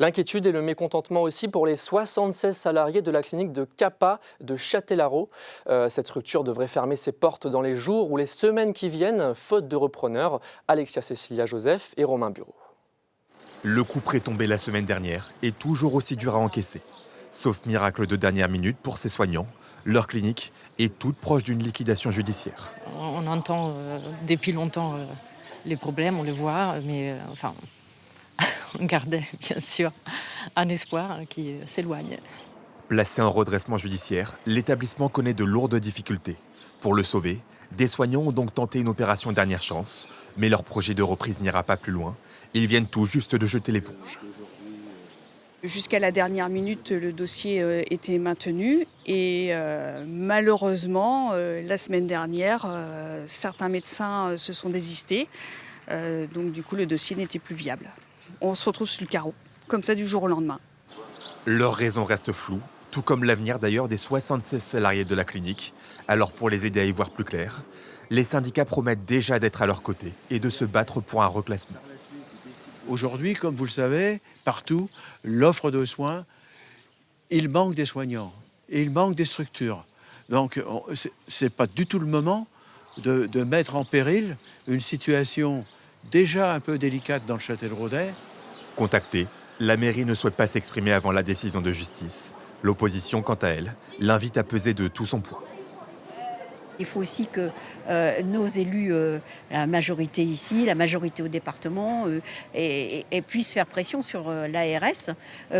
L'inquiétude et le mécontentement aussi pour les 76 salariés de la clinique de CAPA de Châtellerault. Cette structure devrait fermer ses portes dans les jours ou les semaines qui viennent, faute de repreneurs. Alexia Cécilia Joseph et Romain Bureau. Le coup près tombé la semaine dernière est toujours aussi dur à encaisser. Sauf miracle de dernière minute pour ces soignants, leur clinique est toute proche d'une liquidation judiciaire. On entend depuis longtemps les problèmes, on les voit, mais on gardait bien sûr un espoir qui s'éloigne. Placé en redressement judiciaire, l'établissement connaît de lourdes difficultés. Pour le sauver, des soignants ont donc tenté une opération dernière chance, mais leur projet de reprise n'ira pas plus loin. Ils viennent tout juste de jeter l'éponge. Jusqu'à la dernière minute, le dossier était maintenu et malheureusement, la semaine dernière, certains médecins se sont désistés. Donc du coup, le dossier n'était plus viable. On se retrouve sur le carreau, comme ça du jour au lendemain. Leur raison reste floue, tout comme l'avenir d'ailleurs des 76 salariés de la clinique. Alors pour les aider à y voir plus clair, les syndicats promettent déjà d'être à leur côté et de se battre pour un reclassement. Aujourd'hui, comme vous le savez, partout, l'offre de soins, il manque des soignants et il manque des structures. Donc, ce n'est pas du tout le moment de mettre en péril une situation déjà un peu délicate dans le Châtelleraudais. Contactée, la mairie ne souhaite pas s'exprimer avant la décision de justice. L'opposition, quant à elle, l'invite à peser de tout son poids. Il faut aussi que nos élus, la majorité ici, la majorité au département, puissent faire pression sur l'ARS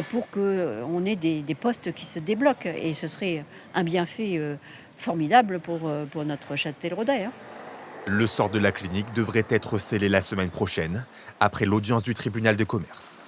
pour qu'on ait des postes qui se débloquent. Et ce serait un bienfait formidable pour notre Châtelleraudais. Le sort de la clinique devrait être scellé la semaine prochaine, après l'audience du tribunal de commerce.